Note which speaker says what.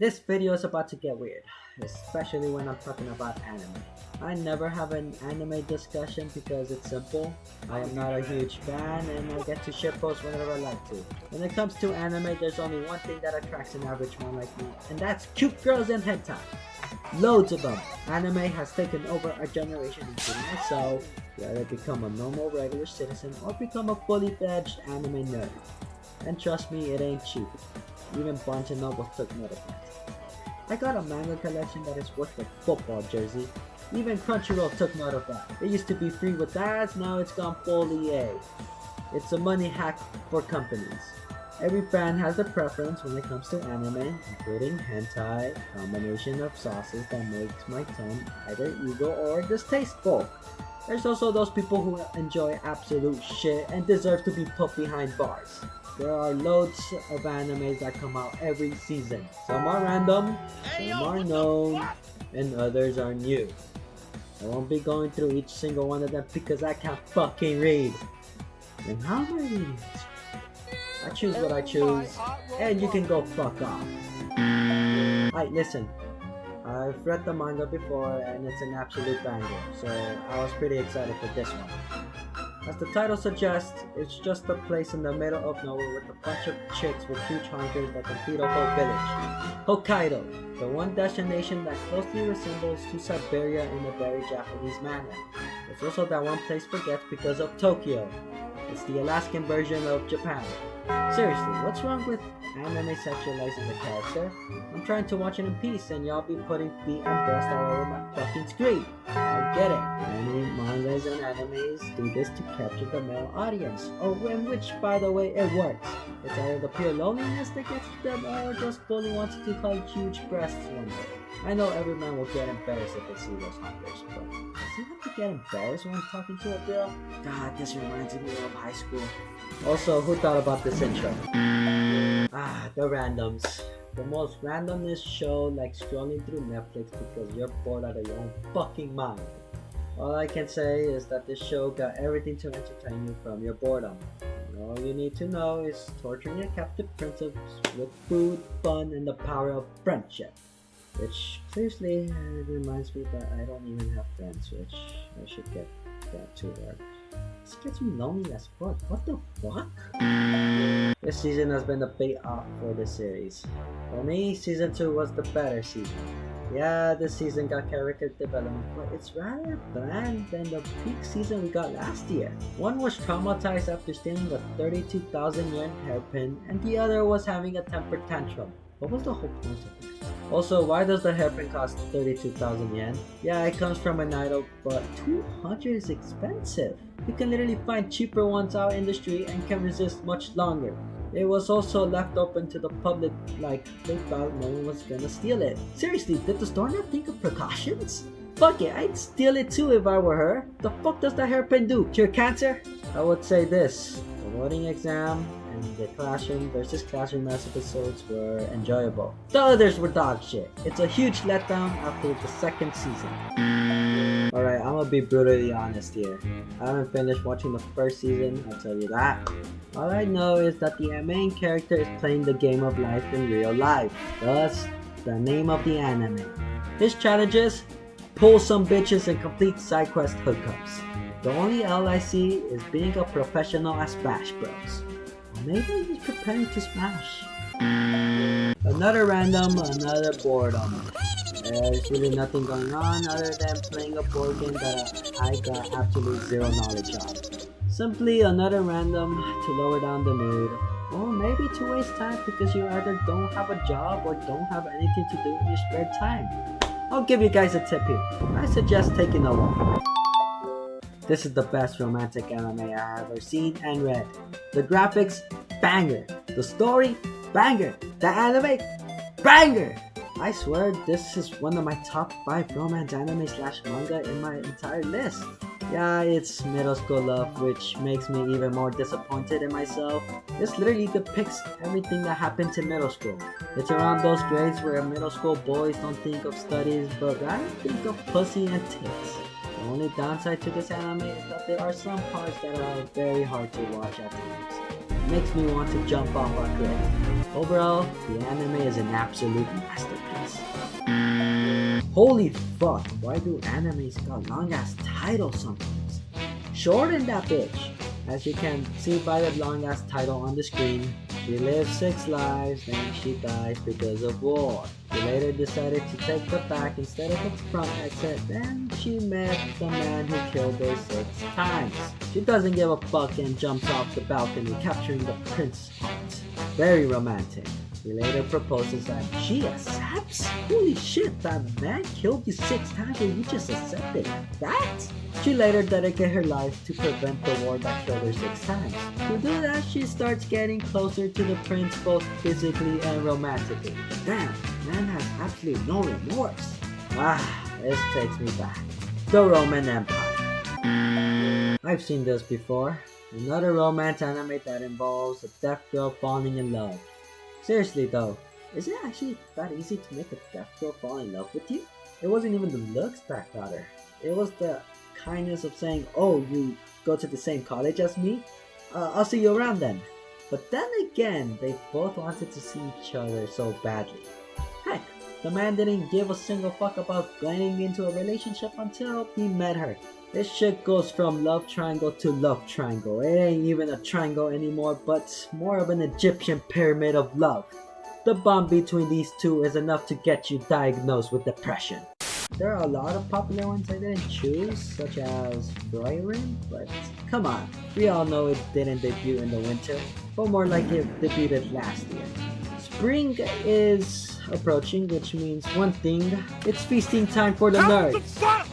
Speaker 1: This video is about to get weird, especially when I'm talking about anime. I never have an anime discussion because it's simple. I am not a huge fan and I get to shitpost whenever I like to. When it comes to anime, there's only one thing that attracts an average man like me, and that's cute girls and hentai. Loads of them. Anime has taken over our generation, including myself, whether become a normal regular citizen or become a fully fledged anime nerd. And trust me, it ain't cheap. Even Banter took note of that. I got a manga collection that is worth a football jersey. Even Crunchyroll took note of that. It used to be free with ads, now it's gone full EA. It's a money hack for companies. Every fan has a preference when it comes to anime, including hentai, combination of sauces that makes my tongue either evil or distasteful. There's also those people who enjoy absolute shit and deserve to be put behind bars. There are loads of animes that come out every season. Some are random, some are known, and others are new. I won't be going through each single one of them because I can't fucking read. And how am I reading this? I choose what I choose, and you can go fuck off. Alright, listen. I've read the manga before and it's an absolute banger, so I was pretty excited for this one. As the title suggests, it's just a place in the middle of nowhere with a bunch of chicks with huge hunters that complete a whole village. Hokkaido, the one destination that closely resembles to Siberia in a very Japanese manner. It's also that one place forgets because of Tokyo. It's the Alaskan version of Japan. Seriously, what's wrong with anime sexualizing the character? I'm trying to watch it in peace and y'all be putting feet and breast all over my fucking screen. I get it. Many mangas and animes do this to capture the male audience. In which, by the way, it works. It's either the pure loneliness that gets to them or just fully wants to hug huge breasts one day. I know every man will get embarrassed if they see those hunters, but does he have to get embarrassed when talking to a girl? God, this reminds me of high school. Also, who thought about this intro? The randoms. The most randomness show like scrolling through Netflix because you're bored out of your own fucking mind. All I can say is that this show got everything to entertain you from your boredom. And all you need to know is torturing your captive princess with food, fun, and the power of friendship. Which, seriously, reminds me that I don't even have friends, which I should get that to work. This gets me lonely as fuck. What the fuck? This season has been a bit off for the series. For me, season 2 was the better season. Yeah, this season got character development, but it's rather bland than the peak season we got last year. One was traumatized after stealing a 32,000 yen hairpin, and the other was having a temper tantrum. What was the whole point of that? Also, why does the hairpin cost 32,000 yen? Yeah, it comes from an idol, but 200 is expensive. You can literally find cheaper ones out in the street and can resist much longer. It was also left open to the public like they thought no one was gonna steal it. Seriously, did the store not think of precautions? Fuck it, I'd steal it too if I were her. The fuck does the hairpin do? Cure cancer? I would say this. The boarding exam and the classroom versus classroom episodes were enjoyable. The others were dog shit. It's a huge letdown after the second season. Alright, I'm gonna be brutally honest here. I haven't finished watching the first season, I'll tell you that. All I know is that the main character is playing the game of life in real life. Thus, the name of the anime. His challenges? Pull some bitches and complete side quest hookups. The only L I see is being a professional at Smash Bros. Or maybe he's preparing to smash. Another random, another boredom. There's really nothing going on other than playing a board game that I got absolute zero knowledge on. Simply another random to lower down the mood, or maybe to waste time because you either don't have a job or don't have anything to do in your spare time. I'll give you guys a tip here. I suggest taking a walk. This is the best romantic anime I have ever seen and read. The graphics, banger. The story, banger. The anime, banger. I swear this is one of my top 5 romance anime/manga in my entire list. Yeah, it's middle school love, which makes me even more disappointed in myself. This literally depicts everything that happened in middle school. It's around those grades where middle school boys don't think of studies, but rather think of pussy and tits. The only downside to this anime is that there are some parts that are very hard to watch at times. It makes me want to jump off a cliff. Overall, the anime is an absolute masterpiece. Holy fuck, why do animes got long ass titles sometimes? Shorten that bitch! As you can see by the long ass title on the screen, she lives 6 lives, then she dies because of war. She later decided to take the back instead of the front exit, then she met the man who killed her 6 times. She doesn't give a fuck and jumps off the balcony, capturing the prince's heart. Very romantic. He later proposes and she accepts? Holy shit, that man killed you 6 times and you just accepted that? She later dedicated her life to prevent the war that killed her 6 times. To do that, she starts getting closer to the prince both physically and romantically. Damn, man has absolutely no remorse. This takes me back. The Roman Empire. I've seen this before. Another romance anime that involves a deaf girl falling in love. Seriously though, is it actually that easy to make a deaf girl fall in love with you? It wasn't even the looks that got her. It was the kindness of saying, oh, you go to the same college as me? I'll see you around then. But then again, they both wanted to see each other so badly. Heck, the man didn't give a single fuck about getting into a relationship until he met her. This shit goes from love triangle to love triangle. It ain't even a triangle anymore, but more of an Egyptian pyramid of love. The bond between these two is enough to get you diagnosed with depression. There are a lot of popular ones I didn't choose, such as Froirin, but come on, we all know it didn't debut in the winter, but more like it debuted last year. Spring is approaching, which means one thing, it's feasting time for the nerds.